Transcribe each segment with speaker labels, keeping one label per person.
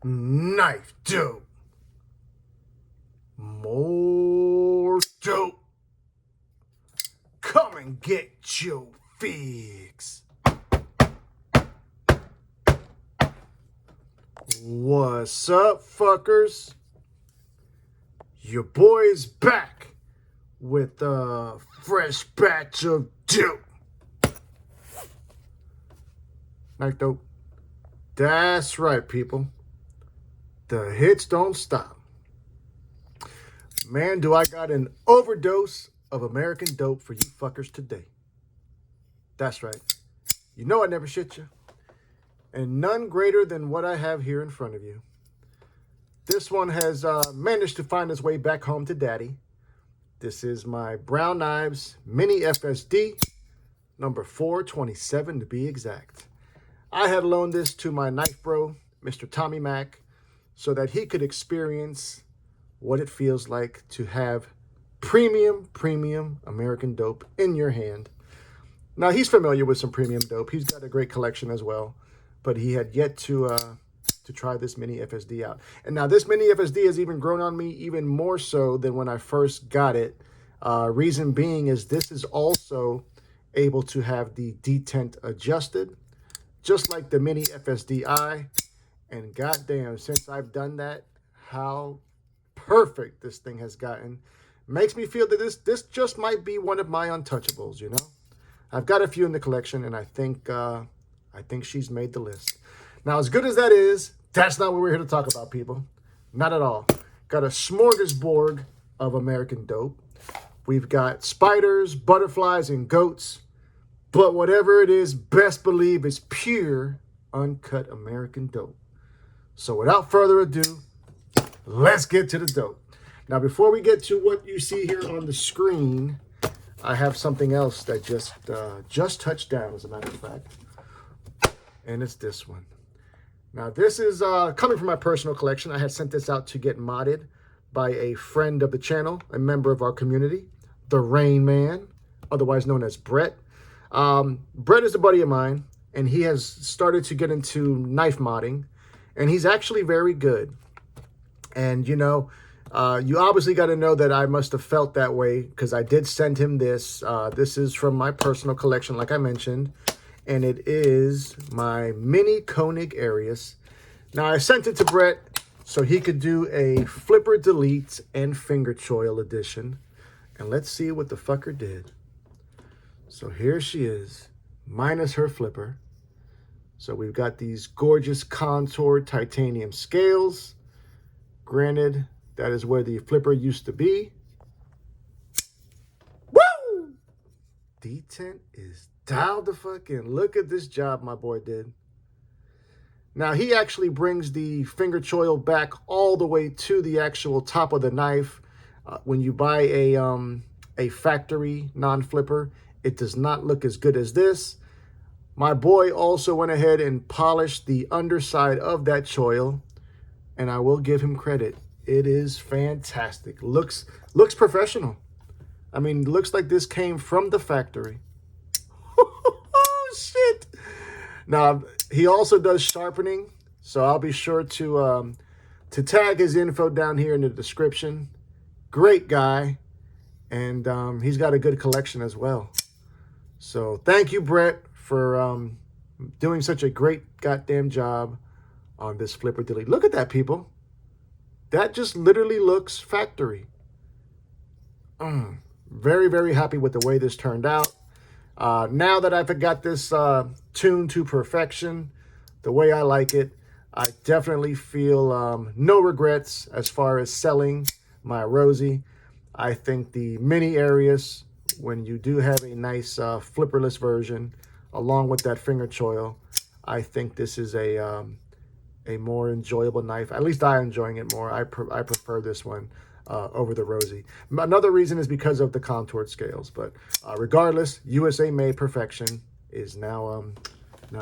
Speaker 1: KnifeDope. More dope. Come and get your fix. What's up, fuckers? Your boy's back with a fresh batch of dope. KnifeDope. That's right, people. The hits don't stop. Man, do I got an overdose of American dope for you fuckers today. That's right. You know I never shit you. And none greater than what I have here in front of you. This one has managed to find its way back home to daddy. This is my Brown Knives Mini FSD, number 427 to be exact. I had loaned this to my knife bro, Mr. Tommy Mac, so that he could experience what it feels like to have premium American dope in your hand. Now, he's familiar with some premium dope. He's got a great collection as well, but he had yet to try this mini FSD out. And now this mini FSD has even grown on me even more so than when I first got it. Reason being is this is also able to have the detent adjusted, just like the mini FSDI. And goddamn, since I've done that, how perfect this thing has gotten. Makes me feel that this just might be one of my untouchables, you know? I've got a few in the collection, and I think she's made the list. Now, as good as that is, that's not what we're here to talk about, people. Not at all. Got a smorgasbord of American dope. We've got spiders, butterflies, and goats. But whatever it is, best believe it's pure, uncut American dope. So without further ado, let's get to the dope. Now, before we get to what you see here on the screen, I have something else that just touched down, as a matter of fact. And it's this one. Now, this is coming from my personal collection. I had sent this out to get modded by a friend of the channel, a member of our community, the Rain Man, otherwise known as Brett. Brett is a buddy of mine, and he has started to get into knife modding, and he's actually very good. And, you know, you obviously got to know that I must have felt that way because I did send him this. This is from my personal collection, like I mentioned, and it is my mini Koenig Arius. Now, I sent it to Brett so he could do a flipper delete and finger choil edition. And let's see what the fucker did. So here she is, minus her flipper. So we've got these gorgeous contoured titanium scales. Granted, that is where the flipper used to be. Woo! Detent is dialed the fuck in. Look at this job my boy did. Now, he actually brings the finger choil back all the way to the actual top of the knife. When you buy a factory non-flipper, it does not look as good as this. My boy also went ahead and polished the underside of that choil, and I will give him credit. It is fantastic. Looks professional. I mean, looks like this came from the factory. Oh, shit. Now, he also does sharpening, so I'll be sure to tag his info down here in the description. Great guy, and he's got a good collection as well. So thank you, Brett, for doing such a great goddamn job on this flipper delete. Look at that, people. That just literally looks factory. Very, very happy with the way this turned out. Now that I've got this tuned to perfection, the way I like it, I definitely feel no regrets as far as selling my Rosie. I think the mini Arius, when you do have a nice flipperless version, along with that finger choil, I think this is a more enjoyable knife. At least I'm enjoying it more. I prefer this one over the Rosie. Another reason is because of the contoured scales. But regardless, USA made perfection is now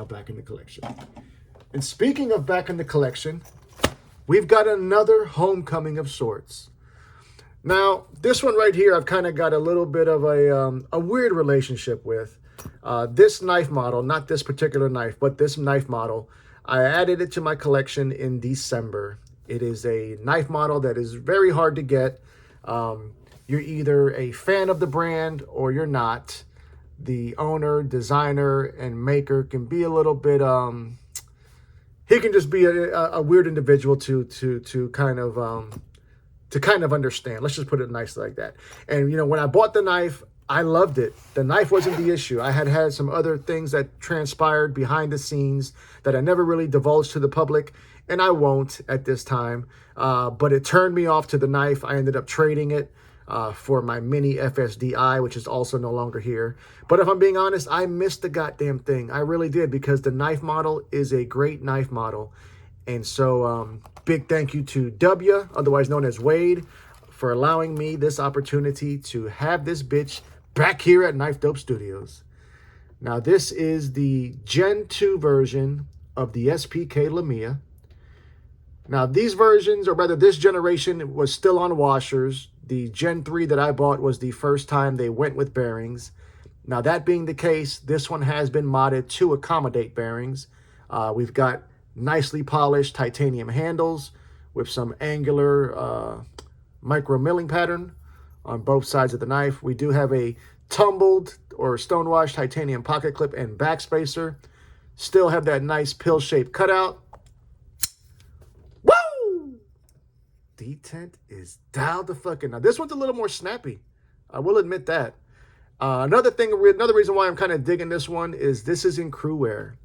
Speaker 1: back in the collection. And speaking of back in the collection, we've got another homecoming of sorts. Now, this one right here, I've kind of got a little bit of a weird relationship with. This knife model, not this particular knife, but this knife model, I added it to my collection in December. It is a knife model that is very hard to get. You're either a fan of the brand or you're not. The owner, designer, and maker can be a little bit, he can just be a weird individual to kind of understand. Let's just put it nice like that. And, you know, when I bought the knife, I loved it. The knife wasn't the issue. I had some other things that transpired behind the scenes that I never really divulged to the public, and I won't at this time. But it turned me off to the knife. I ended up trading it for my mini FSDI, which is also no longer here. But if I'm being honest, I missed the goddamn thing. I really did, because the knife model is a great knife model. And so big thank you to W, otherwise known as Wade, for allowing me this opportunity to have this bitch back here at KnifeDope Studios. Now, this is the Gen 2 version of the SPK Lamia. Now, these versions, or rather this generation, was still on washers. The Gen 3 that I bought was the first time they went with bearings. Now, that being the case, this one has been modded to accommodate bearings. We've got nicely polished titanium handles with some angular micro milling pattern on both sides of the knife. We do have a tumbled or stonewashed titanium pocket clip and backspacer. Still have that nice pill-shaped cutout. Woo! Detent is dialed the fucking. Now, this one's a little more snappy. I will admit that. Another reason why I'm kind of digging this one is this is in crew wear.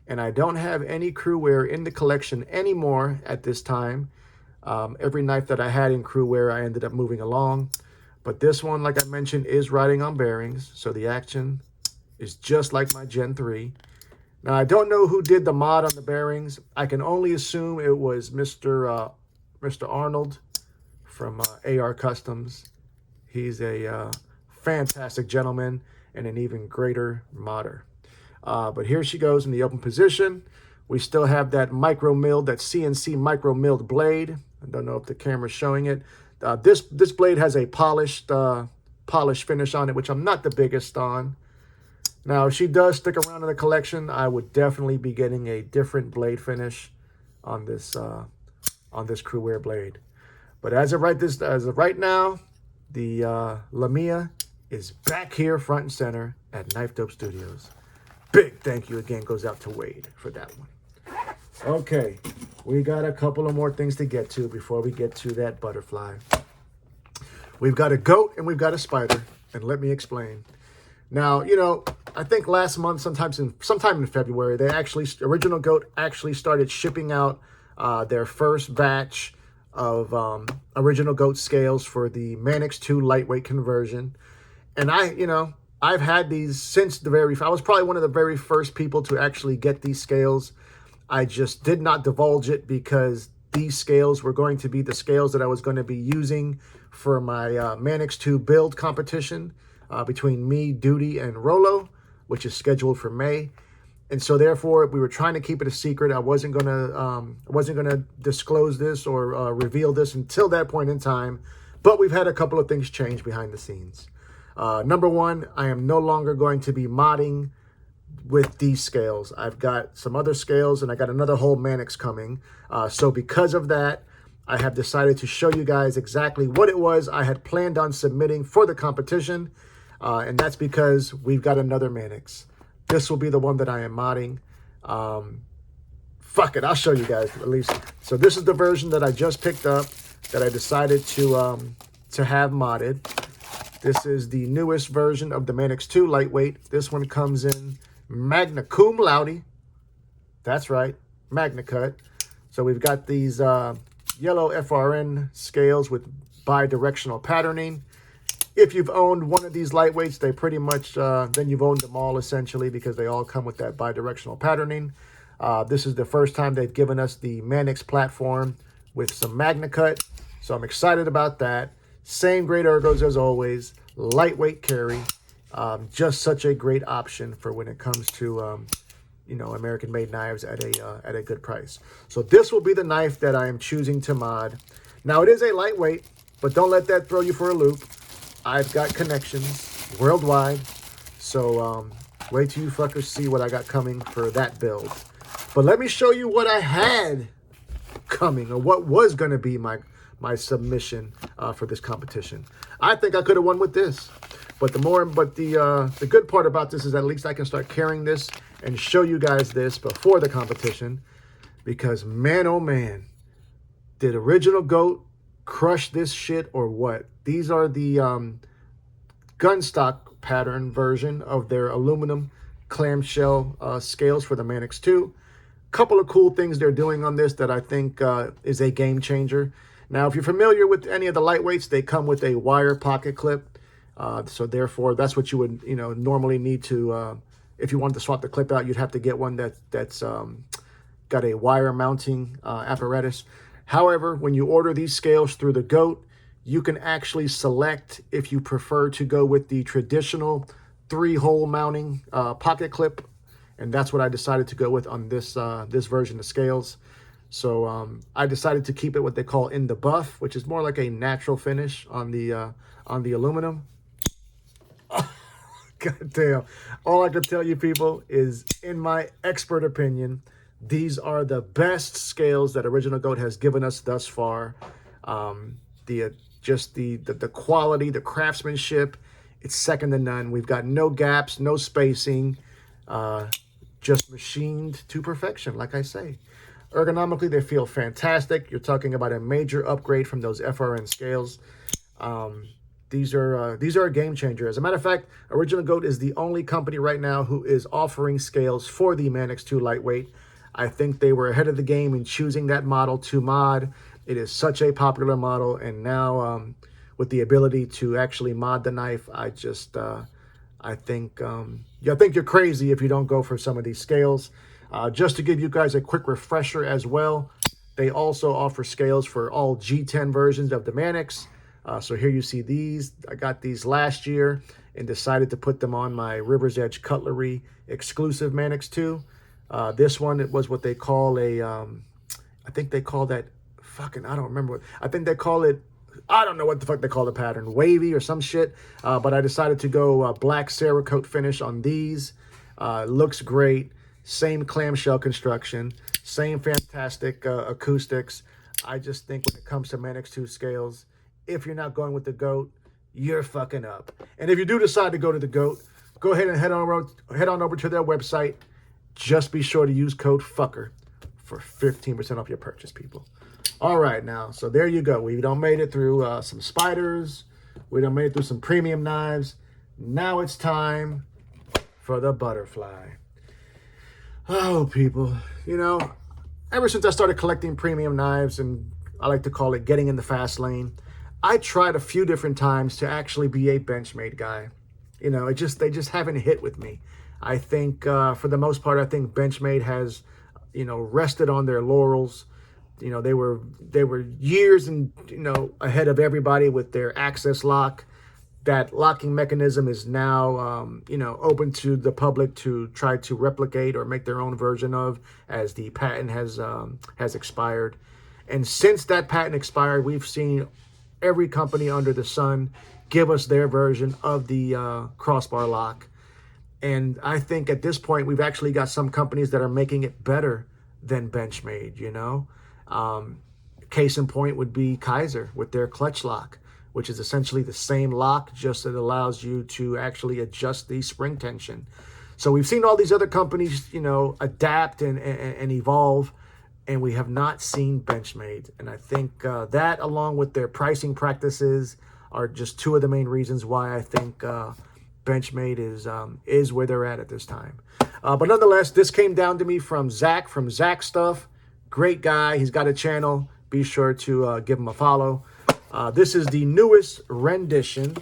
Speaker 1: And I don't have any crew wear in the collection anymore at this time. Every knife that I had in crew wear, I ended up moving along. But this one, like I mentioned, is riding on bearings. So the action is just like my Gen 3. Now, I don't know who did the mod on the bearings. I can only assume it was Mr. Arnold from AR Customs. He's a fantastic gentleman and an even greater modder. But here she goes in the open position. We still have that micro milled, that CNC micro milled blade. I don't know if the camera's showing it. This blade has a polished finish on it, which I'm not the biggest on. Now, if she does stick around in the collection, I would definitely be getting a different blade finish on this crew wear blade. But as of right now, the Lamia is back here front and center at KnifeDope Studios. Big thank you again goes out to Wade for that one. Okay, we got a couple of more things to get to before we get to that butterfly. We've got a goat and we've got a spider, and let me explain. Now, you know, I think last month, sometime in February, Original Goat actually started shipping out their first batch of Original Goat scales for the Manix 2 lightweight conversion. And I've had these since I was probably one of the very first people to actually get these scales. I just did not divulge it because these scales were going to be the scales that I was going to be using for my Manix 2 build competition between me, Duty, and Rolo, which is scheduled for May. And so therefore, we were trying to keep it a secret. I wasn't gonna disclose this or reveal this until that point in time. But we've had a couple of things change behind the scenes. Number one, I am no longer going to be modding with these scales. I've got some other scales and I got another whole Manix coming. So because of that, I have decided to show you guys exactly what it was I had planned on submitting for the competition. And that's because we've got another Manix. This will be the one that I am modding. Fuck it, I'll show you guys at least. So this is the version that I just picked up that I decided to have modded. This is the newest version of the Manix 2 lightweight. This one comes in magna cum laude. That's right, magna cut. So we've got these yellow FRN scales with bi-directional patterning. If you've owned one of these lightweights, they pretty much, then you've owned them all essentially, because they all come with that bi-directional patterning. This is the first time they've given us the Manix platform with some magna cut. So I'm excited about that. Same great ergos as always, lightweight carry. Just such a great option for when it comes to, American-made knives at a good price. So this will be the knife that I am choosing to mod. Now, it is a lightweight, but don't let that throw you for a loop. I've got connections worldwide, so wait till you fuckers see what I got coming for that build. But let me show you what I had coming, or what was going to be my submission for this competition. I think I could have won with this. But the good part about this is at least I can start carrying this and show you guys this before the competition. Because man, oh man, did Original Goat crush this shit or what? These are the gun stock pattern version of their aluminum clamshell scales for the Manix 2. Couple of cool things they're doing on this that I think is a game changer. Now, if you're familiar with any of the lightweights, they come with a wire pocket clip. So therefore, that's what you would normally need to, if you wanted to swap the clip out, you'd have to get one that's got a wire mounting apparatus. However, when you order these scales through the Goat, you can actually select if you prefer to go with the traditional 3-hole mounting pocket clip, and that's what I decided to go with on this this version of scales. So I decided to keep it what they call in the buff, which is more like a natural finish on the aluminum. God damn! All I can tell you, people, is in my expert opinion, these are the best scales that Original Goat has given us thus far. Just the quality, the craftsmanship, it's second to none. We've got no gaps, no spacing, just machined to perfection, like I say. Ergonomically, they feel fantastic. You're talking about a major upgrade from those FRN scales. These are a game changer. As a matter of fact, Original Goat is the only company right now who is offering scales for the Manix 2 lightweight. I think they were ahead of the game in choosing that model to mod. It is such a popular model, and now with the ability to actually mod the knife, I think you're crazy if you don't go for some of these scales. Just to give you guys a quick refresher as well, they also offer scales for all G10 versions of the Manix. So here you see these. I got these last year and decided to put them on my River's Edge Cutlery exclusive Manix 2. This one, it was what they call a, I think they call that, I don't remember. I think they call it, I don't know what the fuck they call the pattern, wavy or some shit. But I decided to go black Cerakote finish on these. Looks great. Same clamshell construction. Same fantastic acoustics. I just think when it comes to Manix 2 scales, if you're not going with the Goat, you're fucking up. And if you do decide to go to the Goat, go ahead and head on over to their website. Just be sure to use code FUCKER for 15% off your purchase, people. All right, now, so there you go. We done made it through some Spyders. We done made it through some premium knives. Now it's time for the butterfly. Oh, people, ever since I started collecting premium knives, and I like to call it getting in the fast lane, I tried a few different times to actually be a Benchmade guy. They just haven't hit with me. I think for the most part, I think Benchmade has, rested on their laurels. They were years and ahead of everybody with their access lock. That locking mechanism is now open to the public to try to replicate or make their own version of, as the patent has expired. And since that patent expired, we've seen every company under the sun give us their version of the crossbar lock. And I think at this point, we've actually got some companies that are making it better than Benchmade, Case in point would be Kaiser with their clutch lock, which is essentially the same lock, just that allows you to actually adjust the spring tension. So we've seen all these other companies, adapt and evolve, and we have not seen Benchmade. And I think that, along with their pricing practices, are just two of the main reasons why I think Benchmade is where they're at this time. But nonetheless, this came down to me from Zach Stuff. Great guy. He's got a channel. Be sure to give him a follow. This is the newest rendition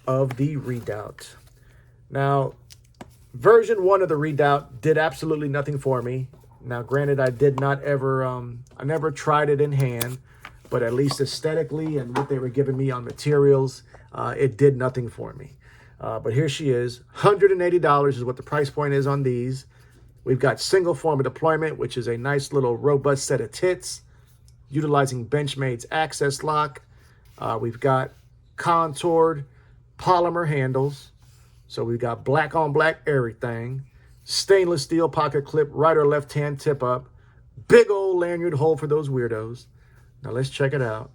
Speaker 1: of the Redoubt. Now, version 1 of the Redoubt did absolutely nothing for me. Now, granted, I did not ever, I never tried it in hand, but at least aesthetically and what they were giving me on materials, it did nothing for me. But here she is. $180 is what the price point is on these. We've got single form of deployment, which is a nice little robust set of tits, utilizing Benchmade's access lock. We've got contoured polymer handles. So we've got black on black everything. Stainless steel pocket clip, right or left hand tip up. Big old lanyard hole for those weirdos. Now let's check it out.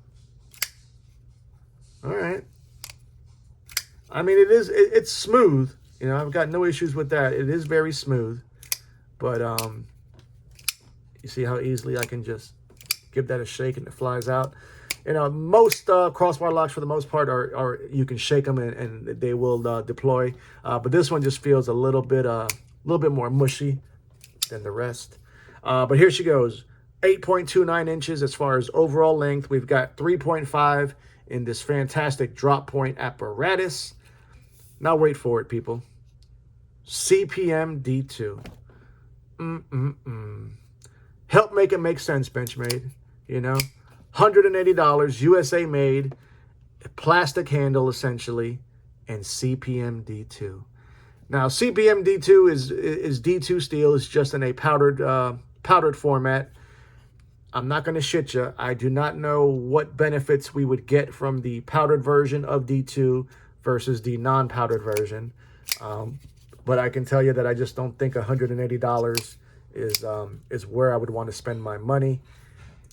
Speaker 1: All right. I mean, it's smooth. You know, I've got no issues with that. It is very smooth. But you see how easily I can just give that a shake and it flies out. You know, most crossbar locks for the most part are you can shake them and they will deploy. But this one just feels a little bit more mushy than the rest. But here she goes. 8.29 inches as far as overall length. We've got 3.5 in this fantastic drop point apparatus. Now wait for it, people. CPM D2. Help make it make sense, Benchmade. You know, $180, USA made, plastic handle essentially, and CPM D2. Now, CPM D2 is D2 steel. It's just in a powdered format. I'm not going to shit you. I do not know what benefits we would get from the powdered version of D2 versus the non-powdered version. But I can tell you that I just don't think $180 is where I would want to spend my money.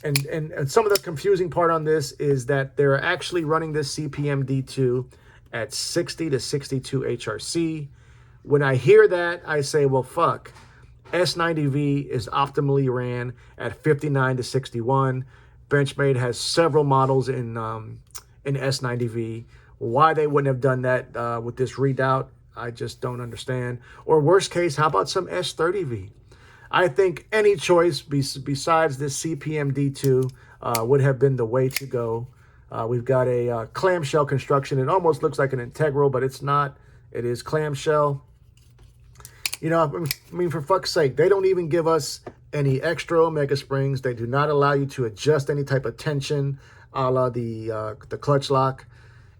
Speaker 1: And some of the confusing part on this is that they're actually running this CPM D2 at 60 to 62 HRC. When I hear that, I say, well, fuck. S90V is optimally ran at 59 to 61. Benchmade has several models in S90V. Why they wouldn't have done that with this Redoubt, I just don't understand. Or worst case, how about some S30V? I think any choice besides this CPM D2 would have been the way to go. We've got a clamshell construction. It almost looks like an integral, but it's not. It is clamshell. You know, I mean, for fuck's sake, they don't even give us any extra Omega springs. They do not allow you to adjust any type of tension a la the clutch lock.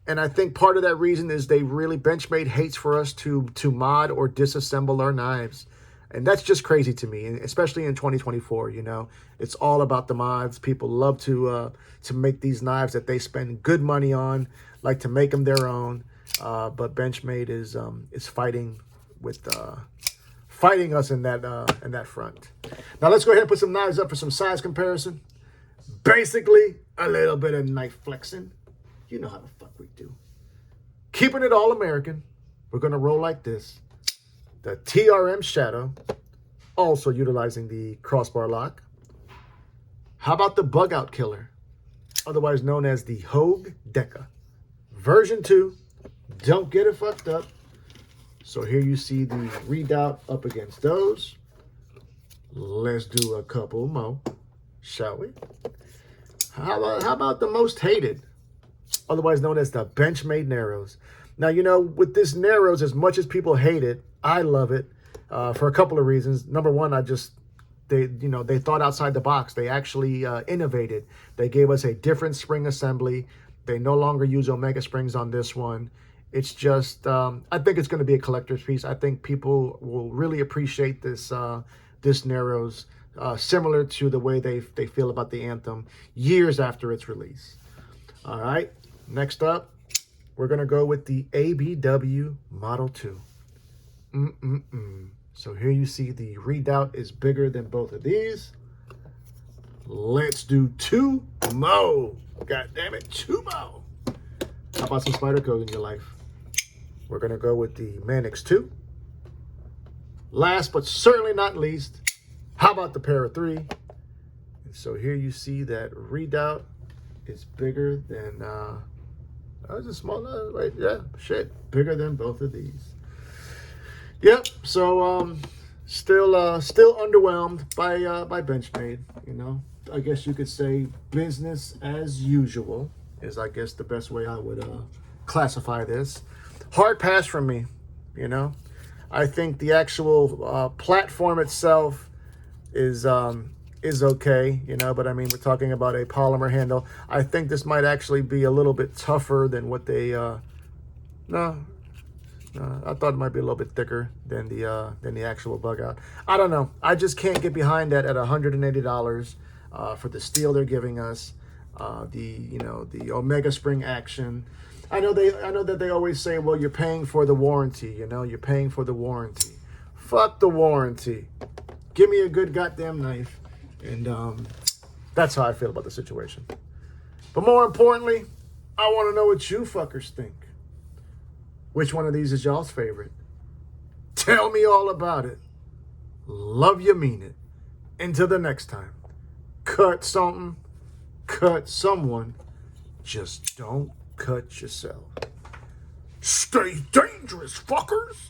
Speaker 1: And I think part of that reason is Benchmade hates for us to mod or disassemble our knives. And that's just crazy to me, especially in 2024, you know. It's all about the mods. People love to make these knives that they spend good money on, like to make them their own. But Benchmade is fighting us in that front. Now let's go ahead and put some knives up for some size comparison. Basically, a little bit of knife flexing. You know how the fuck we do. Keeping it all American. We're gonna roll like this. The TRM Shadow, also utilizing the crossbar lock. How about the Bug Out Killer, otherwise known as the Hogue Deca? Version 2, don't get it fucked up. So here you see the Redoubt up against those. Let's do a couple more, shall we? How about the most hated, otherwise known as the Benchmade Narrows? Now, you know, with this Narrows, as much as people hate it, I love it for a couple of reasons. Number one, they thought outside the box. They actually innovated. They gave us a different spring assembly. They no longer use Omega springs on this one. It's just, I think it's going to be a collector's piece. I think people will really appreciate this Narrows, similar to the way they feel about the Anthem years after its release. All right, next up, we're going to go with the ABW Model 2. So here you see the Redoubt is bigger than both of these. Let's do two more. God damn it, two more. How about some Spyder code in your life? We're going to go with the Manix 2. Last but certainly not least, how about the Para 3? And so here you see that Redoubt is bigger than, it's a small, right? Yeah, shit, bigger than both of these. Yep. So still underwhelmed by Benchmade. You know, I guess you could say business as usual is, I guess, the best way I would classify this. Hard pass from me. You know, I think the actual platform itself is okay. You know, but I mean, we're talking about a polymer handle. I think this might actually be a little bit tougher than what they. I thought it might be a little bit thicker than the actual Bug Out. I don't know. I just can't get behind that at $180 for the steel they're giving us. The Omega spring action. I know that they always say, well, you're paying for the warranty. You know, you're paying for the warranty. Fuck the warranty. Give me a good goddamn knife. And that's how I feel about the situation. But more importantly, I want to know what you fuckers think. Which one of these is y'all's favorite? Tell me all about it. Love you, mean it. Until the next time. Cut something. Cut someone. Just don't cut yourself. Stay dangerous, fuckers.